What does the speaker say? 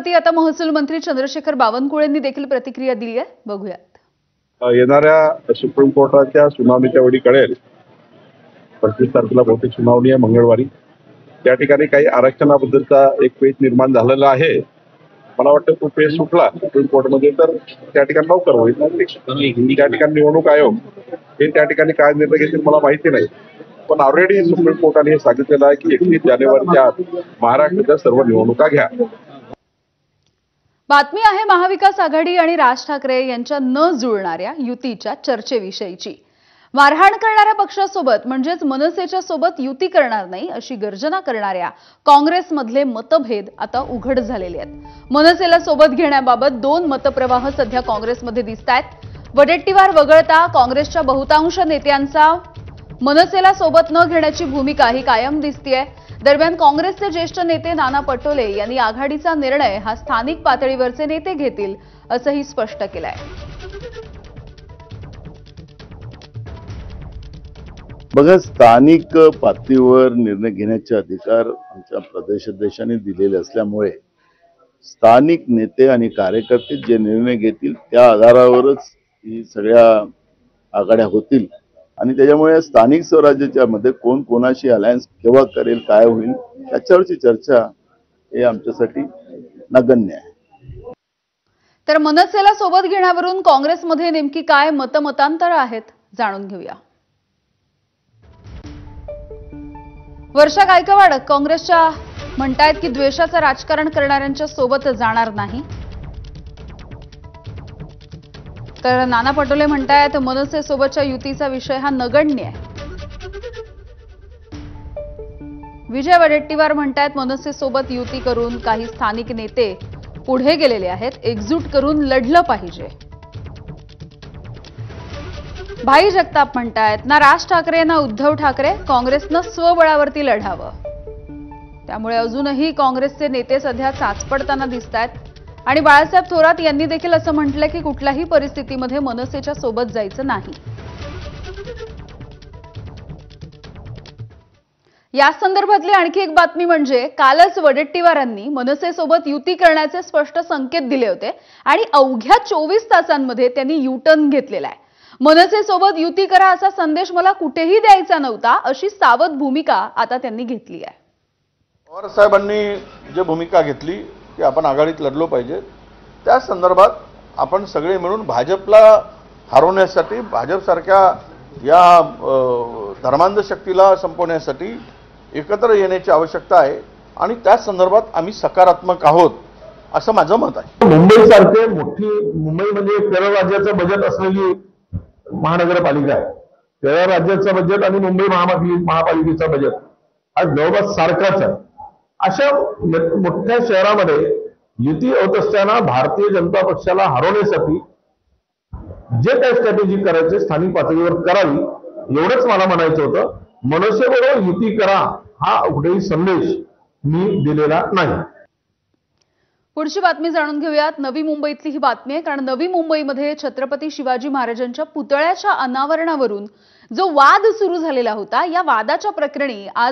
मुद्द्यावरती आता महसूल मंत्री चंद्रशेखर बावनकुळेंनी देखील प्रतिक्रिया दिली आहे, बघूयात। येणाऱ्या सुप्रीम कोर्टाच्या सुनावणीच्या वेळी कळेल। 25 तारखेला बहुतेक सुनावणी आहे मंगळवारी। त्या ठिकाणी काही आरक्षणाबद्दलचा एक पेच निर्माण झालेला आहे। मला वाटतं तो पेच सुटला सुप्रीम कोर्टमध्ये तर त्या ठिकाणी लवकर होईल। त्या ठिकाणी निवडणूक आयोग हे त्या ठिकाणी काय निर्णय घेतील मला माहिती नाही, पण ऑलरेडी सुप्रीम कोर्टाने हे सांगितलेलं आहे की 31 जानेवारीच्या आत महाराष्ट्राच्या सर्व निवडणुका घ्या। बातमी आहे महाविकास आघाडी आणि राज ठाकरे यांच्या न जुळणाऱ्या युतीच्या चर्चेविषयीची। मारहाण करणाऱ्या पक्षासोबत म्हणजेच मनसेच्या सोबत युती करणार नाही अशी गर्जना करणाऱ्या काँग्रेसमधले मतभेद आता उघड झालेले आहेत। मनसेला सोबत घेण्याबाबत दोन मतप्रवाह सध्या काँग्रेसमध्ये दिसतायत। वडेट्टीवार वगळता काँग्रेसच्या बहुतांश नेत्यांचा मनसेला सोबत न घेण्याची भूमिका ही कायम दिसतेय। दरम्यान काँग्रेसचे ज्येष्ठ नेते नाना पटोले यांनी आघाडीचा निर्णय हा स्थानिक पातळीवरचे नेते घेतील असंही स्पष्ट केलंय। बघा, स्थानिक पातळीवर निर्णय घेण्याचे अधिकार आमच्या प्रदेशाध्यक्षांनी दिलेले असल्यामुळे स्थानिक नेते आणि कार्यकर्ते जे निर्णय घेतील त्या आधारावरच ही सगळ्या आघाड्या होतील आणि त्याच्यामुळे स्थानिक स्वराज्याच्या मध्ये कोण कोणाशी अलायन्स केव्हा करेल, काय होईल त्याच्यावरची चर्चा हे आमच्यासाठी नगण्य आहे। तर मनसेला सोबत घेण्यावरून काँग्रेसमध्ये नेमकी काय मतमतांतर आहेत जाणून घेऊया। वर्षा गायकवाड काँग्रेसच्या म्हणतायत की द्वेषाचं राजकारण करणाऱ्यांच्या सोबत जाणार नाही, तर नाना पटोले म्हणतायत मनसे सोबतच्या युतीचा विषय हा नगण्य आहे। विजय वडेट्टीवार म्हणतायत मनसे सोबत युती करून काही स्थानिक नेते पुढे गेलेले आहेत, एकजूट करून लढलं पाहिजे। भाई जगताप म्हणतायत ना राज ठाकरे ना उद्धव ठाकरे, काँग्रेसनं स्वबळावरती लढावं। त्यामुळे अजूनही काँग्रेसचे नेते सध्या चाचपडताना दिसतायत आणि बाळासाहेब थोरात यांनी देखील असं म्हटलंय की कुठल्याही परिस्थितीमध्ये मनसेच्या सोबत जायचं नाही। या संदर्भातली आणखी एक बातमी म्हणजे कालच वडेट्टीवारांनी मनसेसोबत युती करण्याचे स्पष्ट संकेत दिले होते आणि अवघ्या 24 तासांमध्ये त्यांनी युटर्न घेतलेला आहे। मनसेसोबत युती करा असा संदेश मला कुठेही द्यायचा नव्हता अशी सावध भूमिका आता त्यांनी घेतली आहे। पवार साहेबांनी जी भूमिका घेतली की आपण आघाडीत लढलो पाहिजे, त्या संदर्भात आपण सगळे मिळून भाजपला हरवण्यासाठी, भाजपसारख्या या धर्मांध शक्तीला संपवण्यासाठी एकत्र येण्याची आवश्यकता आहे आणि त्या संदर्भात आम्ही सकारात्मक आहोत असं माझं मत आहे। मुंबईसारखे मुंबई म्हणजे केरळ राज्याचं बजेट असलेली महानगरपालिका आहे। केरळ राज्याचं बजेट आणि मुंबई महापालिकेचा बजेट हा जवळपास सारखाच आहे। अशा मोठ्या शहरामध्ये युती होत असताना भारतीय जनता पक्षाला हरवण्यासाठी जे काही स्ट्रॅटेजी करायचे स्थानिक पातळीवर करावी एवढंच मला म्हणायचं होतं। मनसेबरोबर युती करा हा कुठेही संदेश मी दिलेला नाही। पुढची बातमी जाणून घेऊयात। नवी मुंबईतली ही बातमी आहे, कारण नवी मुंबईमध्ये छत्रपती शिवाजी महाराजांच्या पुतळ्याच्या अनावरणावरून जो वाद सुरू झालेला होता, या वादाच्या प्रकरणी आज